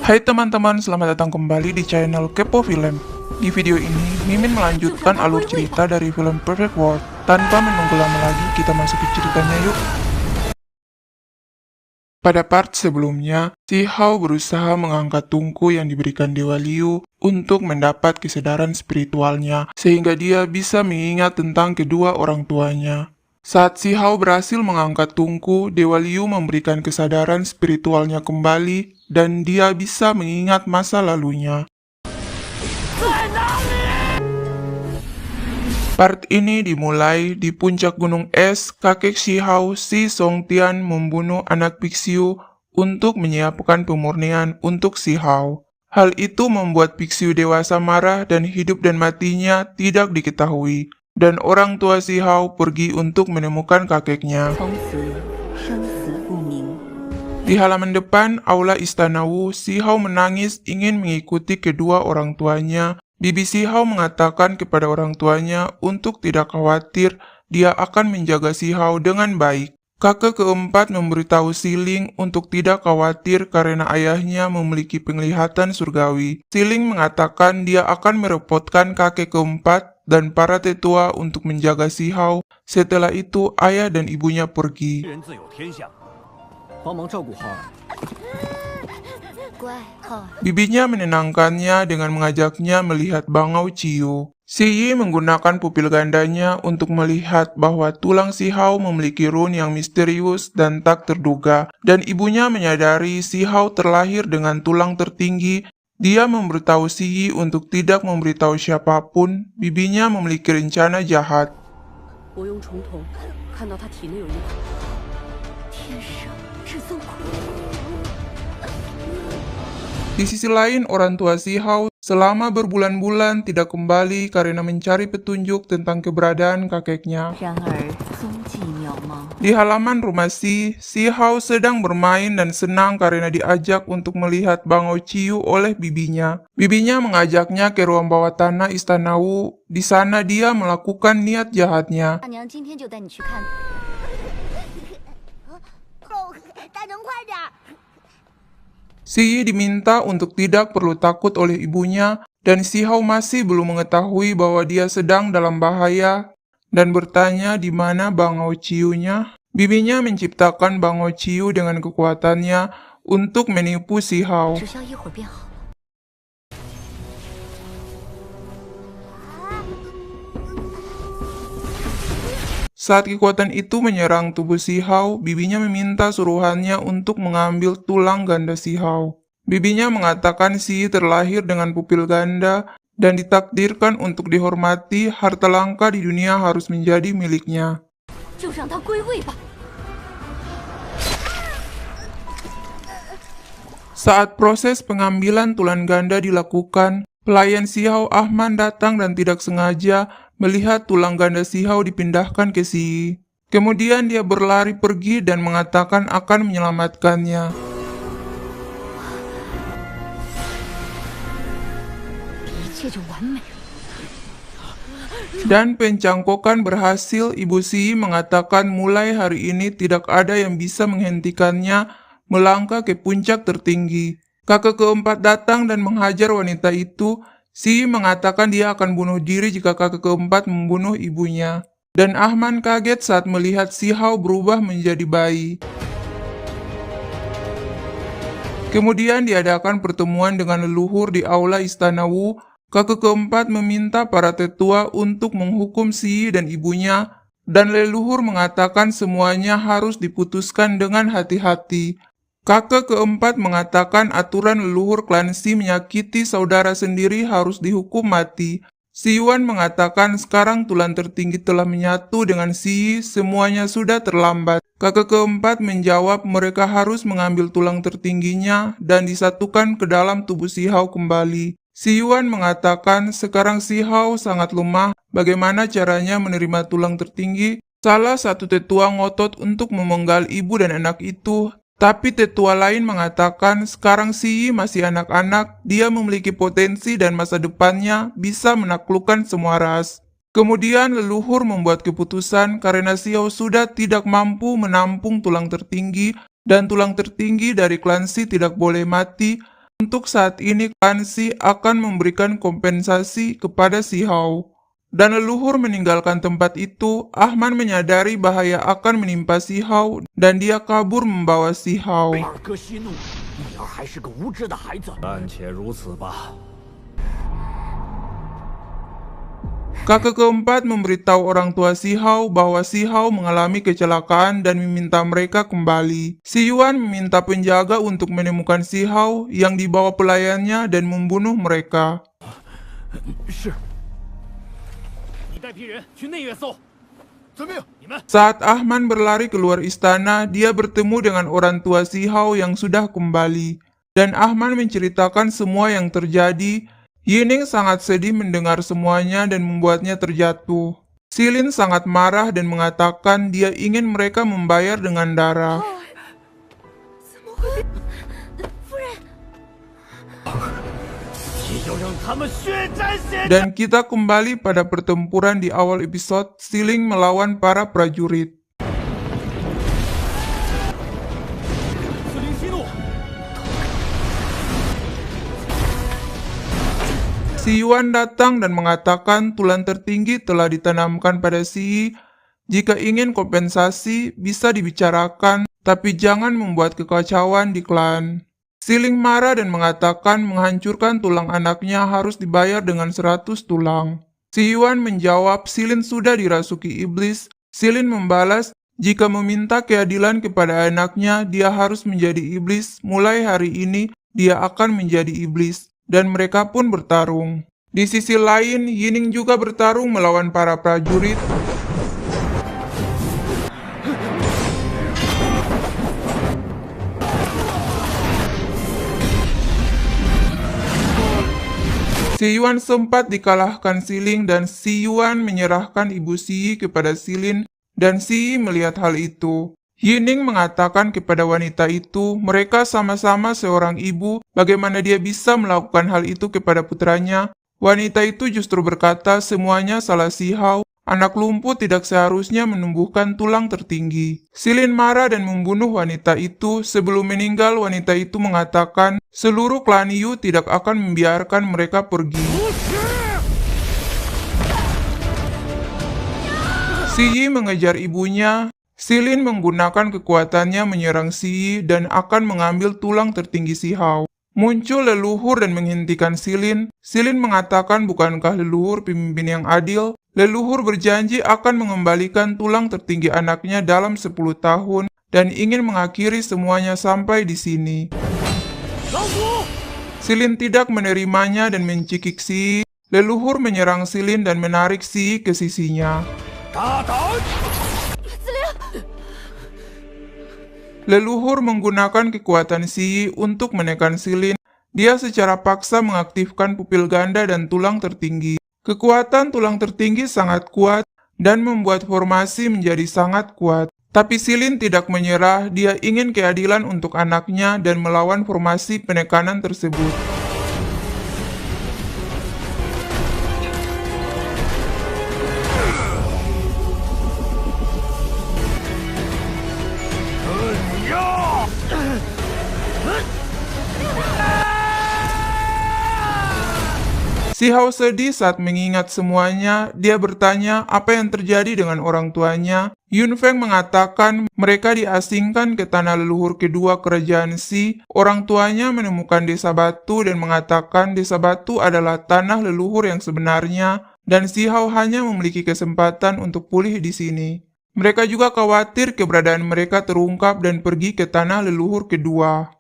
Hai teman-teman, selamat datang kembali di channel Kepo Film. Di video ini, Mimin melanjutkan alur cerita dari film Perfect World. Tanpa menunggu lama lagi, kita masuk ke ceritanya yuk. Pada part sebelumnya, si Hao berusaha mengangkat tungku yang diberikan Dewa Liu untuk mendapat kesadaran spiritualnya, sehingga dia bisa mengingat tentang kedua orang tuanya. Saat si Hao berhasil mengangkat tungku, Dewa Liu memberikan kesadaran spiritualnya kembali dan dia bisa mengingat masa lalunya. Part ini dimulai di puncak gunung es. Kakek si Hao, si Songtian, membunuh anak Pixiu untuk menyiapkan pemurnian untuk si Hao. Hal itu membuat Pixiu dewasa marah dan hidup dan matinya tidak diketahui. Dan orang tua si Hao pergi untuk menemukan kakeknya. Di halaman depan aula Istana Wu, si Hao menangis ingin mengikuti kedua orang tuanya. Bibi si Hao mengatakan kepada orang tuanya untuk tidak khawatir, dia akan menjaga si Hao dengan baik. Kakek keempat memberitahu Si Ling untuk tidak khawatir karena ayahnya memiliki penglihatan surgawi. Si Ling mengatakan dia akan merepotkan kakek keempat dan para tetua untuk menjaga si Hao. Setelah itu, ayah dan ibunya pergi. Bibinya menenangkannya dengan mengajaknya melihat Bangau Ciu. Si Yi menggunakan pupil gandanya untuk melihat bahwa tulang si Hao memiliki rune yang misterius dan tak terduga, dan ibunya menyadari si Hao terlahir dengan tulang tertinggi. Dia memberitahu Si Yi untuk tidak memberitahu siapapun. Bibinya memiliki rencana jahat. Di sisi lain, orang tua si Hao selama berbulan-bulan tidak kembali karena mencari petunjuk tentang keberadaan kakeknya. Di halaman rumah si Hao sedang bermain dan senang karena diajak untuk melihat Bangau Ciu oleh bibinya. Bibinya mengajaknya ke ruang bawah tanah Istana Wu. Di sana dia melakukan niat jahatnya. Si Yi diminta untuk tidak perlu takut oleh ibunya, dan si Hao masih belum mengetahui bahwa dia sedang dalam bahaya dan bertanya di mana Bangau Ciu-nya. Bibinya menciptakan Bangau Ciu dengan kekuatannya untuk menipu si Hao. Saat kekuatan itu menyerang tubuh si Hao, bibinya meminta suruhannya untuk mengambil tulang ganda si Hao. Bibinya mengatakan si Yi terlahir dengan pupil ganda dan ditakdirkan untuk dihormati, harta langka di dunia harus menjadi miliknya. Saat proses pengambilan tulang ganda dilakukan, pelayan si Hao Ahman datang dan tidak sengaja melihat tulang ganda si Hao dipindahkan ke si Yi. Kemudian dia berlari pergi dan mengatakan akan menyelamatkannya. Dan pencangkokan berhasil. Ibu si Yi mengatakan mulai hari ini tidak ada yang bisa menghentikannya melangkah ke puncak tertinggi. Kakek keempat datang dan menghajar wanita itu. Si Yi mengatakan dia akan bunuh diri jika kakek keempat membunuh ibunya. Dan Ahman kaget saat melihat si Hao berubah menjadi bayi. Kemudian diadakan pertemuan dengan leluhur di aula Istana Wu. Kakek keempat meminta para tetua untuk menghukum si Yi dan ibunya. Dan leluhur mengatakan semuanya harus diputuskan dengan hati-hati. Kakek keempat mengatakan aturan leluhur klan Si menyakiti saudara sendiri harus dihukum mati. Si Yuan mengatakan sekarang tulang tertinggi telah menyatu dengan Si Yi, semuanya sudah terlambat. Kakek keempat menjawab mereka harus mengambil tulang tertingginya dan disatukan ke dalam tubuh si Hao kembali. Si Yuan mengatakan sekarang si Hao sangat lemah, bagaimana caranya menerima tulang tertinggi? Salah satu tetua ngotot untuk memenggal ibu dan anak itu. Tapi tetua lain mengatakan sekarang si Yi masih anak-anak, dia memiliki potensi dan masa depannya bisa menaklukkan semua ras. Kemudian leluhur membuat keputusan karena si Hao sudah tidak mampu menampung tulang tertinggi, dan tulang tertinggi dari klan Si tidak boleh mati. Untuk saat ini klan Si akan memberikan kompensasi kepada Si Hao. Dan leluhur meninggalkan tempat itu, Ahman menyadari bahaya akan menimpa Si Hao dan dia kabur membawa Si Hao. 贝尔哥息怒，女儿还是个无知的孩子。暂且如此吧。 Kakak keempat memberitahu orang tua Si Hao bahwa Si Hao mengalami kecelakaan dan meminta mereka kembali. Si Yuan meminta penjaga untuk menemukan Si Hao yang dibawa pelayannya dan membunuh mereka. 是。你带批人去内院搜。遵命。你们。 Saat Ahman berlari keluar istana, dia bertemu dengan orang tua Si Hao yang sudah kembali. Dan Ahman menceritakan semua yang terjadi. Yining sangat sedih mendengar semuanya dan membuatnya terjatuh. Silin sangat marah dan mengatakan dia ingin mereka membayar dengan darah. 怎么会？夫人， 也要让他们血债血债。 Dan kita kembali pada pertempuran di awal episode, Siling melawan para prajurit. 司令息怒。 Si Yuan datang dan mengatakan tulang tertinggi telah ditanamkan pada Si Yi. Jika ingin kompensasi, bisa dibicarakan, tapi jangan membuat kekacauan di klan. Siling marah dan mengatakan menghancurkan tulang anaknya harus dibayar dengan 100 tulang. Si Yuan menjawab Silin sudah dirasuki iblis. Silin membalas, jika meminta keadilan kepada anaknya, dia harus menjadi iblis. Mulai hari ini, dia akan menjadi iblis. Dan mereka pun bertarung. Di sisi lain, Yining juga bertarung melawan para prajurit. Si Yuan sempat dikalahkan Siling dan Si Yuan menyerahkan ibu Si Yi kepada Silin dan Si Yi melihat hal itu. Yining mengatakan kepada wanita itu, mereka sama-sama seorang ibu, bagaimana dia bisa melakukan hal itu kepada putranya? Wanita itu justru berkata semuanya salah Si Hao, anak lumpuh tidak seharusnya menumbuhkan tulang tertinggi. Silin marah dan membunuh wanita itu. Sebelum meninggal, wanita itu mengatakan seluruh klan Yu tidak akan membiarkan mereka pergi. Si Yi mengejar ibunya. Silin menggunakan kekuatannya menyerang Si Yi dan akan mengambil tulang tertinggi Si Hao. Muncul leluhur dan menghentikan Silin. Silin mengatakan bukankah leluhur pemimpin yang adil? Leluhur berjanji akan mengembalikan tulang tertinggi anaknya dalam 10 tahun dan ingin mengakhiri semuanya sampai di sini. Silin tidak menerimanya dan mencekik Si Yi. Leluhur menyerang Silin dan menarik Si Yi ke sisinya. Leluhur menggunakan kekuatan Si Yi untuk menekan Silin. Dia secara paksa mengaktifkan pupil ganda dan tulang tertinggi. Kekuatan tulang tertinggi sangat kuat dan membuat formasi menjadi sangat kuat. Tapi Silin tidak menyerah, dia ingin keadilan untuk anaknya dan melawan formasi penekanan tersebut. Si Hao sedih saat mengingat semuanya. Dia bertanya apa yang terjadi dengan orang tuanya. Yun Feng mengatakan mereka diasingkan ke tanah leluhur kedua kerajaan Si. Orang tuanya menemukan desa batu dan mengatakan desa batu adalah tanah leluhur yang sebenarnya dan Si Hao hanya memiliki kesempatan untuk pulih di sini. Mereka juga khawatir keberadaan mereka terungkap dan pergi ke tanah leluhur kedua.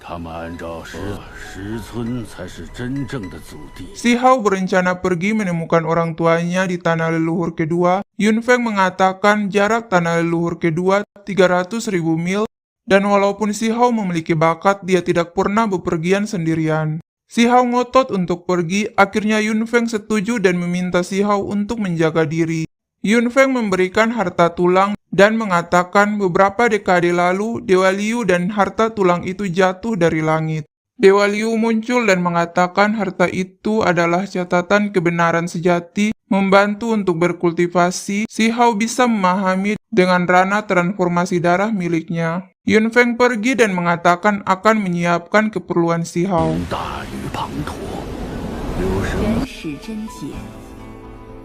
他们按照石村才是真正的祖地。 Si Hao berencana pergi menemukan orang tuanya di tanah leluhur kedua. Yun Feng mengatakan jarak tanah leluhur kedua 300.000 mil dan walaupun Si Hao memiliki bakat, dia tidak pernah bepergian sendirian. Si Hao ngotot untuk pergi, akhirnya Yun Feng setuju dan meminta Si Hao untuk menjaga diri. Yun Feng memberikan harta tulang dan mengatakan beberapa dekade lalu Dewa Liu dan harta tulang itu jatuh dari langit. Dewa Liu muncul dan mengatakan harta itu adalah catatan kebenaran sejati, membantu untuk berkultivasi. Si Hao bisa memahami dengan rana transformasi darah miliknya. Yun Feng pergi dan mengatakan akan menyiapkan keperluan Si Hao. 大于滂沱，人始真解，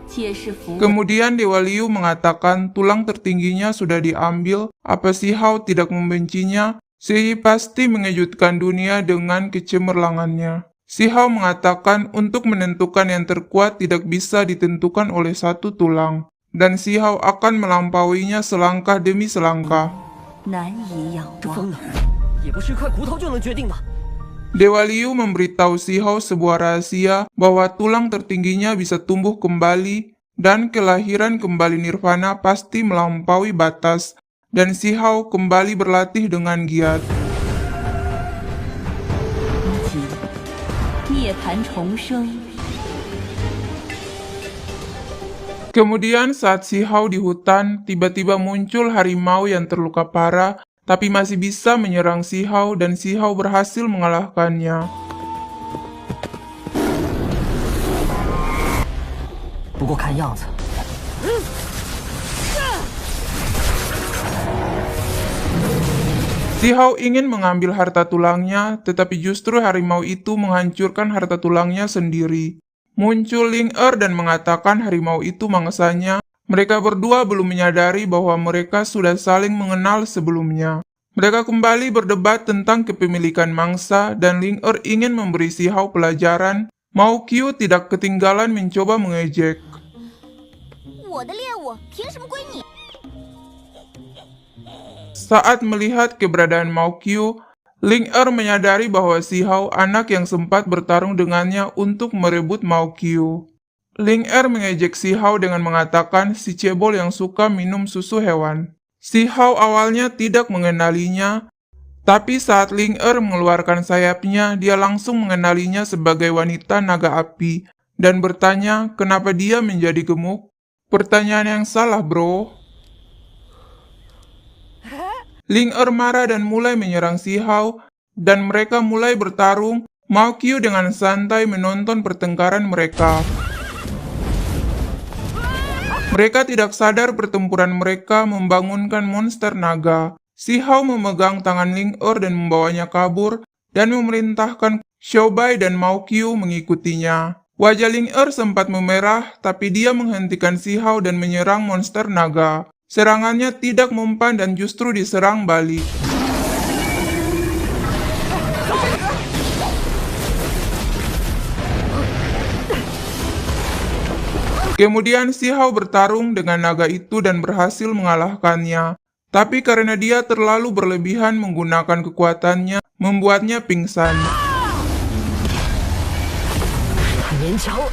解是福。 Kemudian Dewa Liu mengatakan tulang tertingginya sudah diambil, apa Si Hao tidak membencinya? Si pasti mengejutkan dunia dengan kecemerlangannya. Si Hao mengatakan untuk menentukan yang terkuat tidak bisa ditentukan oleh satu tulang, dan Si Hao akan melampauinya selangkah demi selangkah. 难以仰望。这疯了，也不是一块骨头就能决定的。 Dewa Liu memberitahu Si Hao sebuah rahasia bahwa tulang tertingginya bisa tumbuh kembali dan kelahiran kembali nirvana pasti melampaui batas, dan Si Hao kembali berlatih dengan giat. 如今涅槃重生， Kemudian saat Si Hao di hutan, tiba-tiba muncul harimau yang terluka parah, tapi masih bisa menyerang Si Hao dan Si Hao berhasil mengalahkannya. 不过看样子， Si Hao ingin mengambil harta tulangnya, tetapi justru harimau itu menghancurkan harta tulangnya sendiri. Muncul Ling dan mengatakan harimau itu mangsanya. Mereka berdua belum menyadari bahwa mereka sudah saling mengenal sebelumnya. Mereka kembali berdebat tentang kepemilikan mangsa, dan Ling ingin memberi Si Hao pelajaran. Mao Qiu tidak ketinggalan mencoba mengejek. 我的猎物凭什么归你？ Saat melihat keberadaan Mao Qiu, Ling menyadari bahwa Si Hao anak yang sempat bertarung dengannya untuk merebut Mao Qiu. Ling mengejek Si Hao dengan mengatakan si cebol yang suka minum susu hewan. Si Hao awalnya tidak mengenalinya, tapi saat Ling mengeluarkan sayapnya, dia langsung mengenalinya sebagai wanita naga api dan bertanya kenapa dia menjadi gemuk. Pertanyaan yang salah, bro. Ling marah dan mulai menyerang Si Hao, dan mereka mulai bertarung. Mao Qiu dengan santai menonton pertengkaran mereka. Mereka tidak sadar pertempuran mereka membangunkan monster naga. Si Hao memegang tangan Ling dan membawanya kabur, dan memerintahkan Xiaobai dan Mao Qiu mengikutinya. Wajah Ling sempat memerah, tapi dia menghentikan Si Hao dan menyerang monster naga. Serangannya tidak mempan dan justru diserang balik. Kemudian Si Hao bertarung dengan naga itu dan berhasil mengalahkannya. Tapi karena dia terlalu berlebihan menggunakan kekuatannya, membuatnya pingsan. 太勉强了。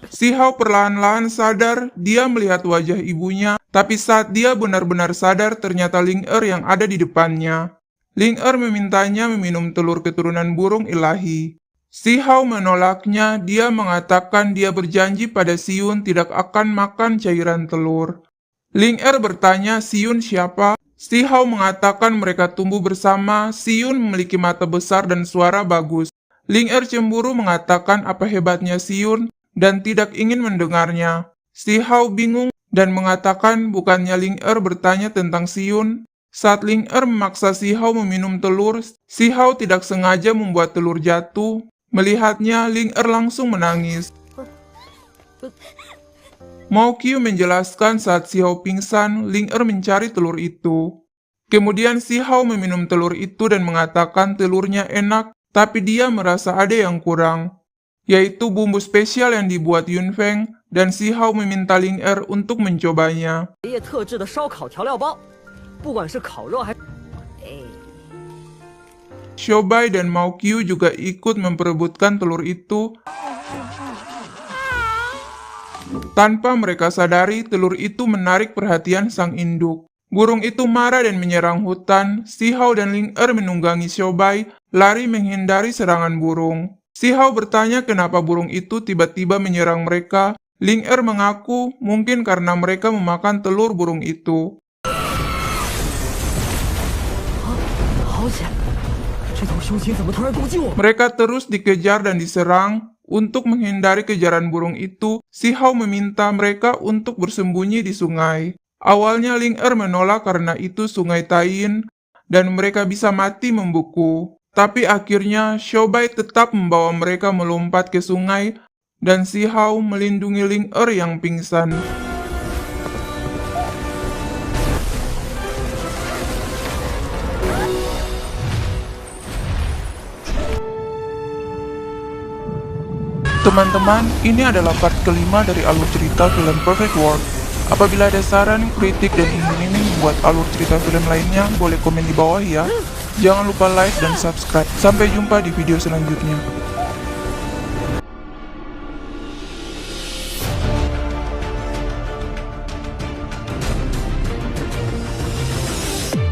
Si Hao perlahan-lahan sadar, dia melihat wajah ibunya, tapi saat dia benar-benar sadar ternyata Ling yang ada di depannya. Ling memintanya meminum telur keturunan burung ilahi. Si Hao menolaknya, dia mengatakan dia berjanji pada Siun tidak akan makan cairan telur. Ling bertanya Siun siapa? Si Hao mengatakan mereka tumbuh bersama, Siun memiliki mata besar dan suara bagus. Ling cemburu mengatakan apa hebatnya Siun, dan tidak ingin mendengarnya. Si Hao bingung dan mengatakan bukannya Ling bertanya tentang Siun. Saat Ling memaksa Si Hao meminum telur, Si Hao tidak sengaja membuat telur jatuh. Melihatnya, Ling langsung menangis. Mao Qiu menjelaskan saat Si Hao pingsan, Ling mencari telur itu. Kemudian Si Hao meminum telur itu dan mengatakan telurnya enak, tapi dia merasa ada yang kurang, yaitu bumbu spesial yang dibuat Yun Feng, dan Si Hao meminta Ling untuk mencobanya. 爷爷特制的烧烤调料包，不管是烤肉还是…… Xiaobai dan Mao Qiu juga ikut memperebutkan telur itu. Tanpa mereka sadari, telur itu menarik perhatian sang induk. Burung itu marah dan menyerang hutan. Si Hao dan Ling menunggangi Xiaobai, lari menghindari serangan burung. Si Hao bertanya kenapa burung itu tiba-tiba menyerang mereka. Ling mengaku mungkin karena mereka memakan telur burung itu. Mereka terus dikejar dan diserang. Untuk menghindari kejaran burung itu, si Hao meminta mereka untuk bersembunyi di sungai. Awalnya Ling Er menolak karena itu sungai Tain dan mereka bisa mati membeku. Tapi akhirnya Xiaobai tetap membawa mereka melompat ke sungai dan si Hao melindungi Ling Er yang pingsan. Teman-teman, ini adalah part kelima dari alur cerita film Perfect World. Apabila ada saran, kritik, dan ingin membuat alur cerita film lainnya, boleh komen di bawah ya. Jangan lupa like dan subscribe. Sampai jumpa di video selanjutnya.